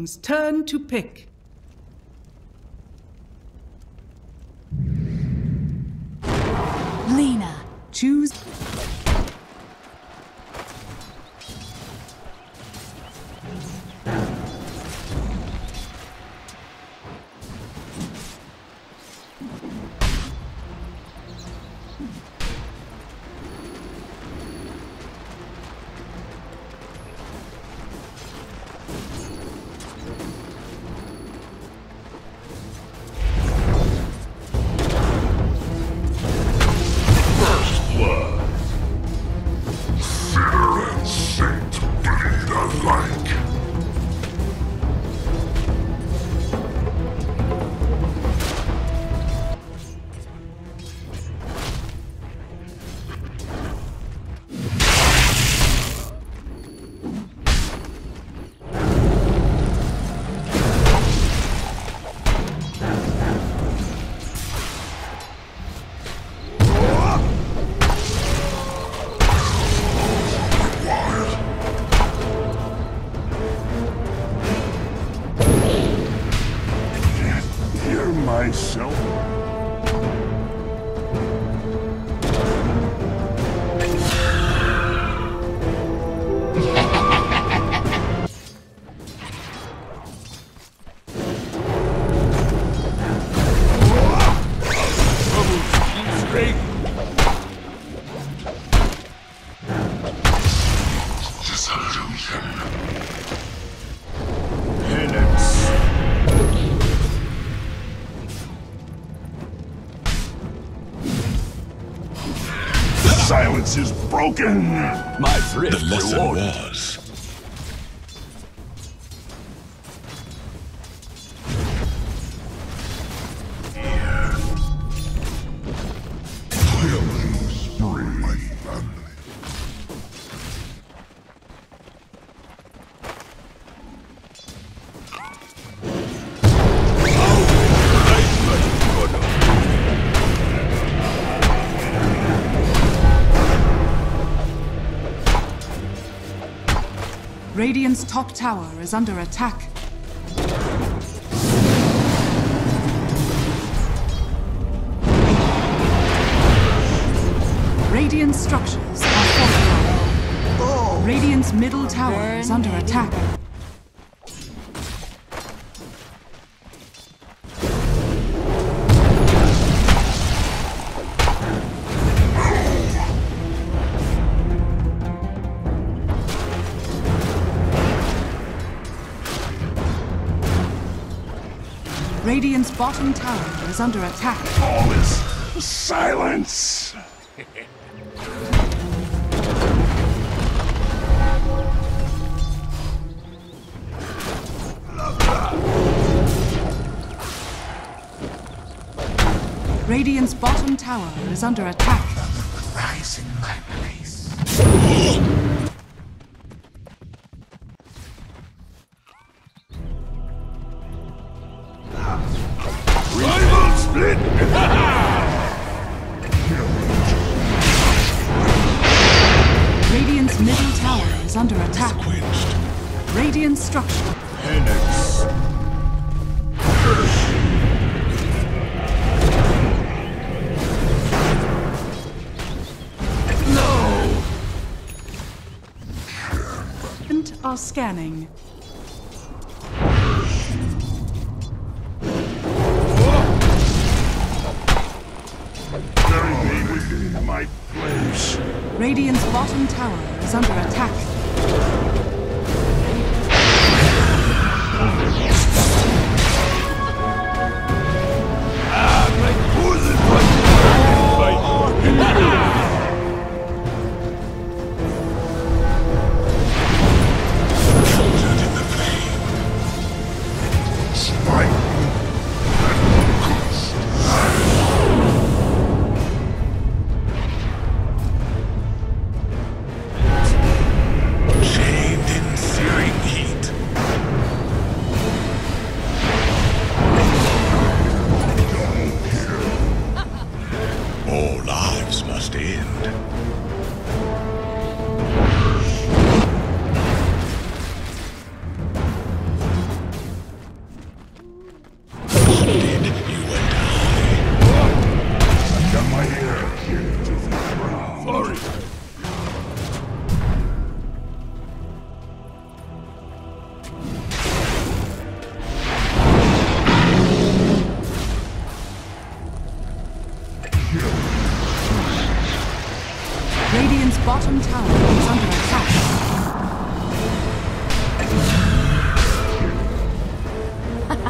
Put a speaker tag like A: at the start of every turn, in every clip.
A: King's turn to pick.
B: Lena, choose.
C: Silence is broken!
D: My thrift
E: The lesson
D: reward.
E: was...
C: Killing spree. My family.
A: Radiant's top tower is under attack. Radiant structures are fortified. Radiant's middle tower is under attack. Radiant's bottom tower is under attack.
C: All is silence!
A: Radiant's bottom tower is under attack.
C: Rise in my place.
D: Rival split!
A: Radiant's middle tower is under attack.
E: Quenched.
A: Radiant structure.
D: Penance. No!
A: And are scanning.
C: Bury me within my place.
A: Radiant's bottom tower is under attack. bottom tower is under attack.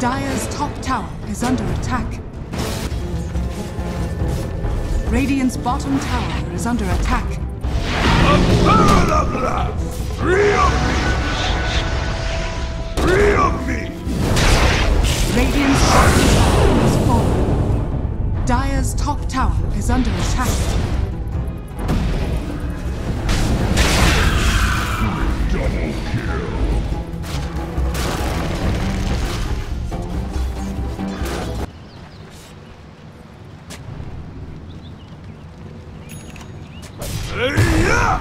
A: Dire's top tower is under attack. Radiant's bottom tower is under attack.
C: A barrel of love! Free of me! Free of me!
A: Radiant's bottom tower is fallen. Dire's top tower is under attack.
C: Double kill! Yeah!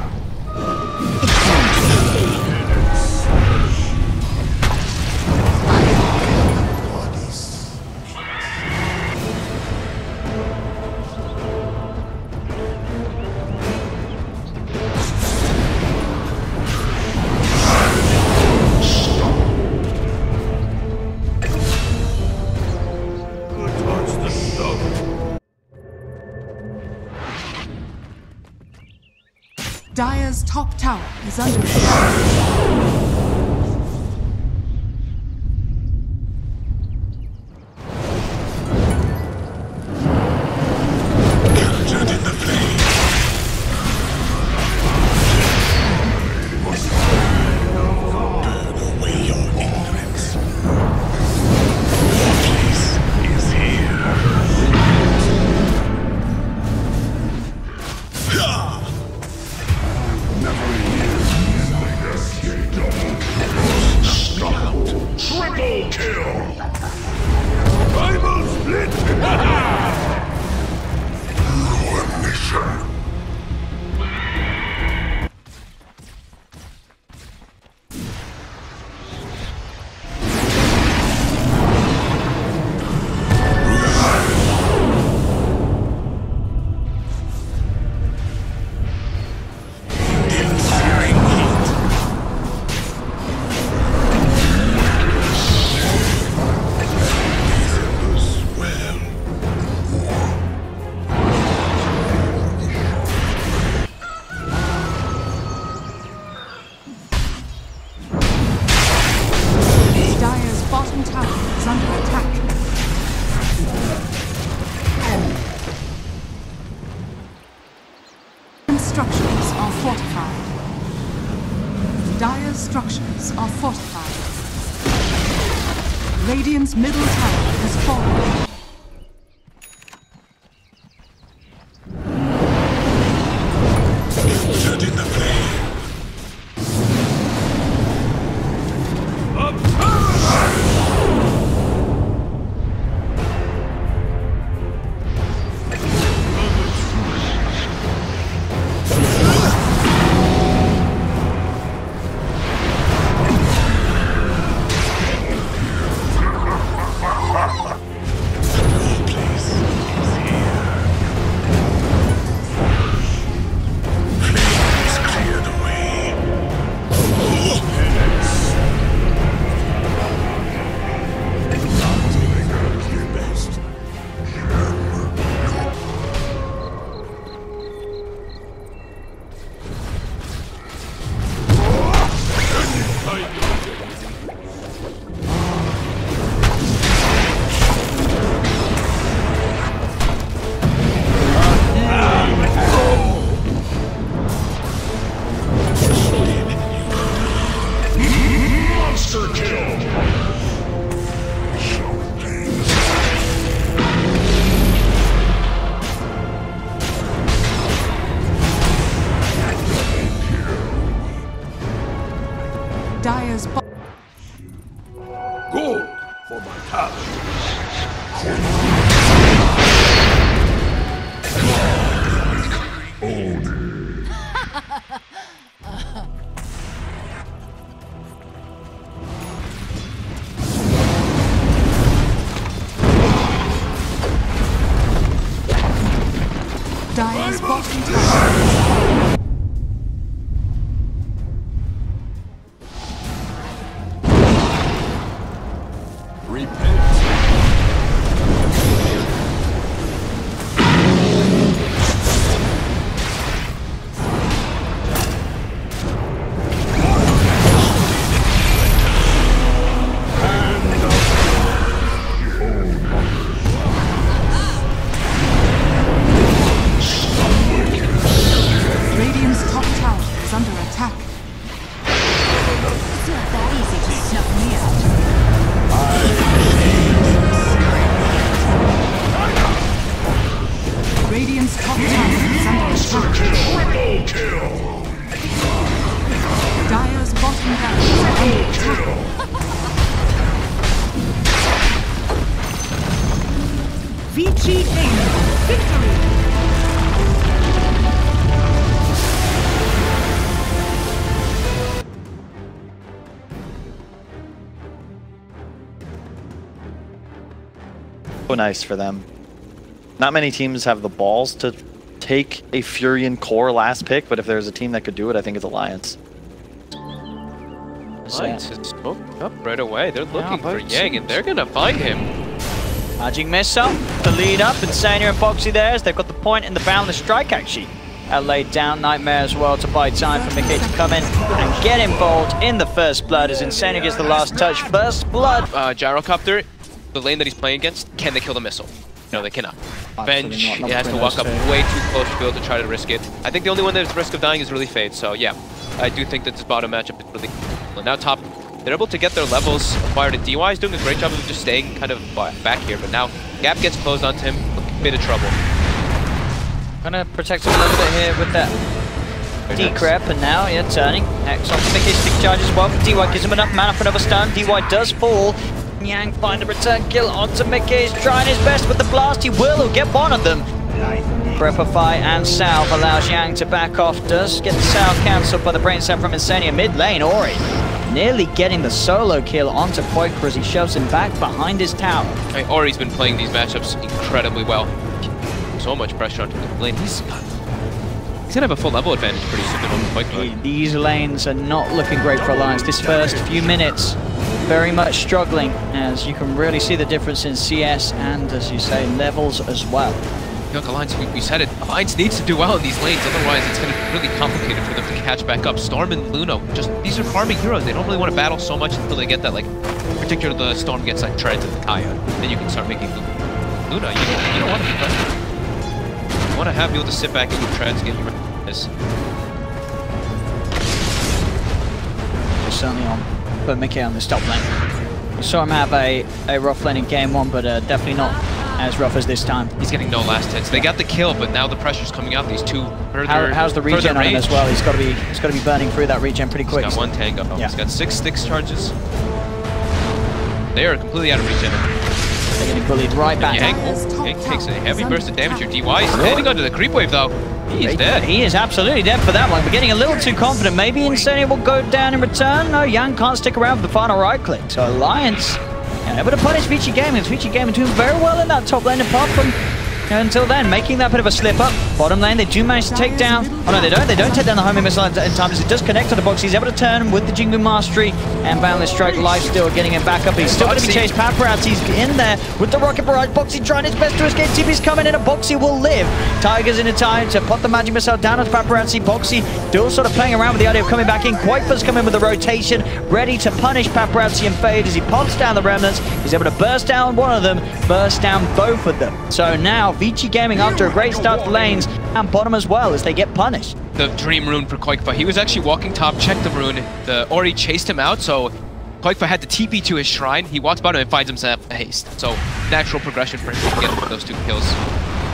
A: Dire's top tower is under attack.
C: Captured in the flame. Burn away your ignorance. Your place is here. Triple kill! Rival split! Your mission.
A: Structures are fortified. Dire's structures are fortified. Radiant's middle tower has fallen.
C: Captured in the flame.
A: Dire's
D: Gold for my talent.
A: Dire's bottom tower.
D: Repent.
A: bottom barracks are under attack. Vici victory!
B: So nice for them. Not many teams have the balls to take a Furion core last pick, but if there's a team that could do it, I think it's Alliance.
E: Alliance is smoked up right away. They're looking for Yang, and they're gonna find him.
F: Magic Missile, the lead up, Insania and Boxy there, as they've got the point and the boundless strike actually. Laid down Nightmare as well to buy time for Mickey to come in and get involved in the first blood as Insania gets the last touch. First blood.
E: Gyrocopter, the lane that he's playing against, can they kill the missile? No, they cannot. Bench, it has to walk up way too close to be able to try to risk it. I think the only one that's at risk of dying is really Fade, so yeah. I do think that this bottom matchup is really cool. Now top, they're able to get their levels acquired, and DY is doing a great job of just staying kind of back here, but now Gap gets closed onto him, a bit of trouble.
F: Gonna protect him a little bit here with that decrep, and now, yeah, turning. X off Mickey's stick charge as well, but DY gives him enough mana for another stun. DY does fall. Yang find a return kill onto Mickey. He's trying his best with the blast. He will get one of them. Grepify and Salve allows Yang to back off. Does get the Salve cancelled by the brain cell from Insania. Mid lane, Ori nearly getting the solo kill onto Poikra as he shoves him back behind his tower.
E: Ori's been playing these matchups incredibly well. So much pressure onto the lane. He's gonna have a full level advantage pretty soon on Poikra.
F: These lanes are not looking great for Alliance. This first few minutes, very much struggling, as you can really see the difference in CS and, as you say, levels as well.
E: Look, Alliance, we said it, Alliance needs to do well in these lanes, otherwise it's going to be really complicated for them to catch back up. Storm and Luna, these are farming heroes. They don't really want to battle so much until they get that, like, particularly the Storm gets, like, Treads and the Kaya. Then you can start making Luna. You don't want to be pressured. You want to be able to sit back and get Treads, get your this.
F: Certainly on. But Mickey on this top lane. We saw him have a rough lane in game one, but definitely not as rough as this time.
E: He's getting no last hits. They got the kill, but now the pressure's coming out. These two further.
F: How's the regen on him as well? He's got to be burning through that regen pretty quick.
E: He's got one tango.
F: Yeah.
E: He's got 6 sticks charges. They are completely out of regen.
F: They're getting bullied right back.
E: Yang takes a heavy burst of damage. Your DY is standing under the creep wave though. He is dead.
F: He is absolutely dead for that one. We're getting a little too confident. Maybe Insania will go down in return. No, Yang can't stick around for the final right click. So Alliance able to punish Vici Gaming. Vici Gaming doing very well in that top lane, apart from until then, making that bit of a slip up. Bottom lane, they do manage to take down. Oh no, they don't. They don't take down the homing missile in time as it does connect to the box. He's able to turn with the Jingu Mastery and Boundless Strike lifesteal getting him back up. He's still going to be chased. Paparazzi's in there with the Rocket Barrage. Boxy trying his best to escape. TP's coming in and Boxy will live. Tiger's in a time to put the Magic Missile down on Paparazzi. Boxy still sort of playing around with the idea of coming back in. Quaifa's coming with a rotation, ready to punish Paparazzi and Fade as he pops down the remnants. He's able to burst down one of them, burst down both of them. So now Vici Gaming, after a great start to lanes, and bottom as well as they get punished.
E: The dream rune for Koikfa. He was actually walking top, checked the rune. The Ori chased him out, so Koikfa had to TP to his shrine. He walks bottom and finds himself a haste. So natural progression for him to get those 2 kills.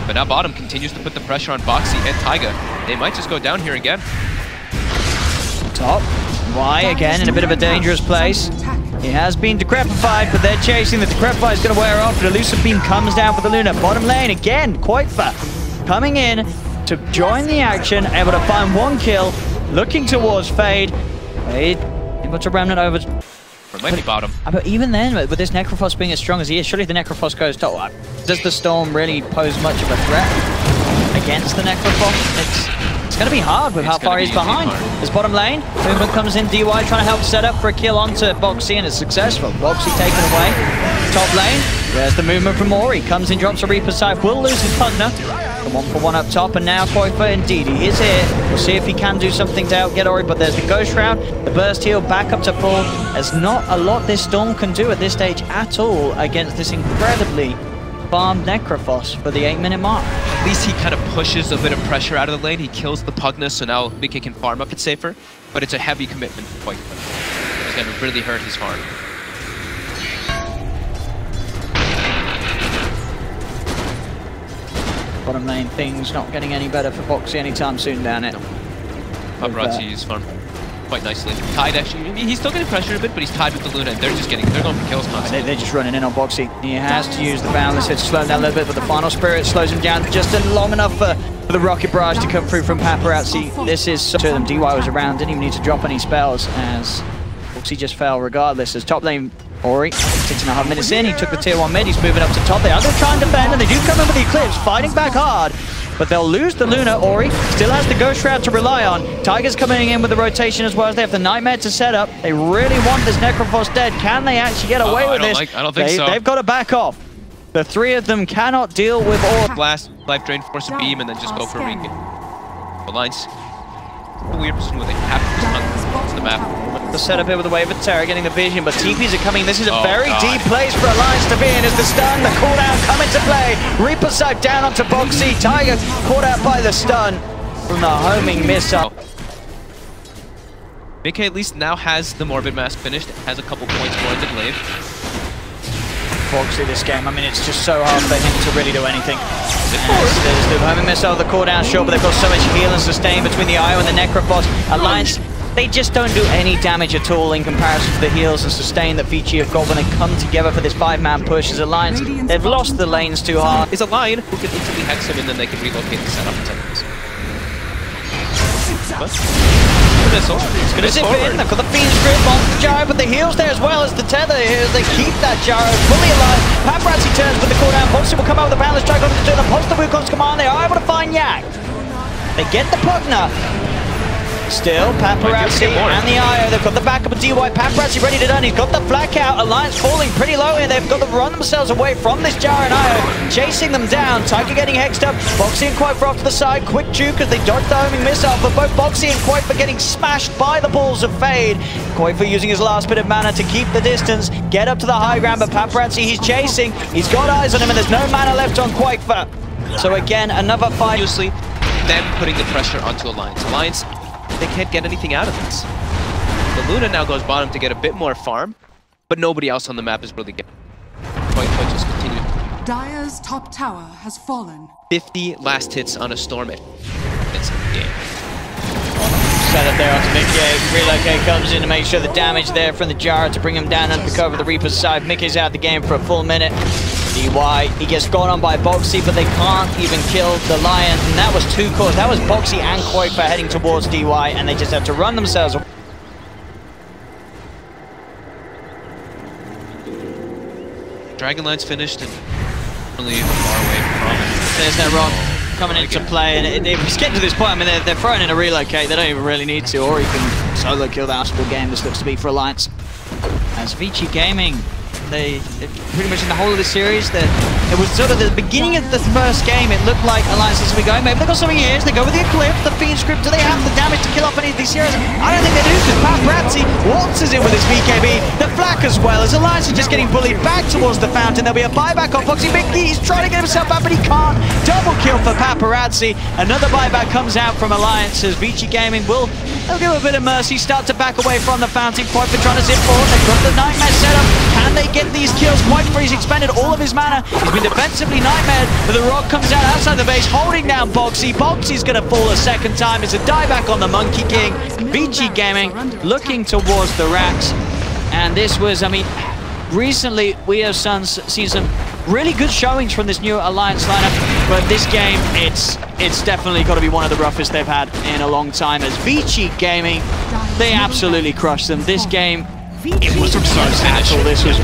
E: But now bottom continues to put the pressure on Boxy and Taiga. They might just go down here again.
F: Top. Y again in a bit of a dangerous place. He has been decrepified, but they're chasing. The decrepify is going to wear off. The elusive beam comes down for the Luna. Bottom lane again. Koikfa coming in to join the action, able to find 1 kill, looking towards Fade. Fade able to remnant over.
E: Or it might be bottom.
F: But even then, with this Necrophos being as strong as he is, surely the Necrophos goes top. Does the Storm really pose much of a threat against the Necrophos? It's going to be hard with how far he's behind. This bottom lane, movement comes in, DY trying to help set up for a kill onto Boxy, and it's successful. Boxy taken away. Top lane, there's the movement from Ori. Comes in, drops a Reaper Scythe, will lose his partner. The 1-for-1 up top, and now Koifa indeed, he is here. We'll see if he can do something to outget Ori, but there's the Ghost Shroud, the burst heal back up to full. There's not a lot this Storm can do at this stage at all against this incredibly farmed Necrophos for the 8-minute mark.
E: At least he kind of pushes a bit of pressure out of the lane. He kills the Pugnus, so now Mickey can farm up it safer. But it's a heavy commitment for Koikfa. It's going to really hurt his farm.
F: Bottom lane, things not getting any better for Boxy anytime soon down it.
E: Paparazzi's farm. quite nicely. Tied actually, he's still getting pressured a bit, but he's tied with the Luna, and they're going for kills now.
F: They're just running in on Boxy. He has to use the boundless hit to slow him down a little bit, but the final spirit slows him down just long enough for the rocket barrage to come through from Paparazzi. This is so to them. DY was around, didn't even need to drop any spells as Boxy just fell regardless. As top lane Ori, 6.5 minutes in, he took the tier 1 mid, he's moving up to top. They are going to try and defend, and they do come in with the Eclipse, fighting back hard. But they'll lose the Luna. Ori still has the Ghost Shroud to rely on. Tiger's coming in with the rotation as well as they have the Nightmare to set up. They really want this Necrophos dead. Can they actually get away with this?
E: I don't think so.
F: They've got to back off. The three of them cannot deal with all.
E: Blast, Life Drain, Force a Beam, and then just go for a Regain. Alliance. A weird position where they have to just hunt the map.
F: The setup here with the Wave of Terror, getting the vision, but TPs are coming. This is a very deep place for Alliance to be in as the stun, the cooldown come into play. Reaper Sight down onto Boxy. Tiger caught out by the stun from the homing missile.
E: Vici at least now has the Morbid Mask finished, has a couple points more in the glaive.
F: Boxy this game, I mean, it's just so hard for him to really do anything. There's the homing missile, the cooldown shot, but they've got so much heal and sustain between the IO and the Necrophos. Alliance, they just don't do any damage at all in comparison to the heals and sustain that Vici have got when they come together for this 5-man push as Alliance. They've lost the lanes too hard.
E: Is a Lion who can instantly hex him and then they can relocate the setup in 10 minutes. Missile.
F: It's going to zip in. They've got the Fiend's Grip on the Gyro, but the heals there as well as the tether here as they keep that Gyro fully alive. Paparazzi turns with the cooldown. Boxy will come out with the Boundless Strike onto the turn. Post the Wukong's command. They are able to find Yak. They get the Pugna. Still, Paparazzi and the IO, they've got the backup of DY. Paparazzi ready to done. He's got the flak out. Alliance falling pretty low here. They've got to run themselves away from this Jar and IO, chasing them down. Tiger getting hexed up. Boxy and Quite off to the side. Quick juke as they dodge the homing missile. But both Boxy and Quite getting smashed by the balls of Fade. Quite using his last bit of mana to keep the distance, get up to the high ground. But Paparazzi, he's chasing. He's got eyes on him, and there's no mana left on Quite. So again, another fight.
E: Obviously, them putting the pressure onto Alliance. Alliance, they can't get anything out of this. The Luna now goes bottom to get a bit more farm, but nobody else on the map is really getting. Quite just continue.
A: Dire's top tower has fallen.
E: 50 last hits on a Storm. It's a game.
F: Set up there onto Mickey. Relocate comes in to make sure the damage there from the Jar to bring him down under the cover of the Reaper's side. Mickey's out the game for a full minute. DY, he gets gone on by Boxy, but they can't even kill the Lion. And that was 2 cores. That was Boxy and Koifa heading towards DY, and they just have to run themselves.
E: Dragonline's finished and really far away from it.
F: There's no Ron coming into play, and if it's getting to this point, I mean, they're throwing in a relocate. They don't even really need to, or he can solo kill the hospital game. This looks to be for Alliance. As Vici Gaming, they pretty much in the whole of the series, it was sort of the beginning of the first game, it looked like Alliance is going to be going. Maybe they've got something here, they go with the Eclipse, the Fiend Script. Do they have the damage to kill off any of these heroes? I don't think they do, because Paparazzi waltzes in with his BKB, the Flak as well, as Alliance is just getting bullied back towards the fountain. There'll be a buyback on Foxy Mickey. He's trying to get himself out, but he can't. Double kill for Paparazzi. Another buyback comes out from Alliance as Vici Gaming will give a bit of mercy, start to back away from the fountain. Quite for trying to zip forward. They've got the Nightmare set up. Can they get these kills? Quite for he's expended all of his mana. He's been defensively nightmared, but the Rock comes out outside the base, holding down Boxy. Boxy's going to fall a second time. It's a dieback on the Monkey King. Vici Gaming looking towards the racks. And this was, I mean, recently we have seen some really good showings from this new Alliance lineup, but this game, it's definitely got to be one of the roughest they've had in a long time. As Vici Gaming, they absolutely crushed them. This game, it was so battle. This was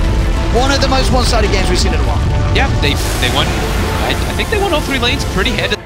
F: one of the most one-sided games we've seen in a while.
E: Yeah, they won. I think they won all 3 lanes pretty handedly.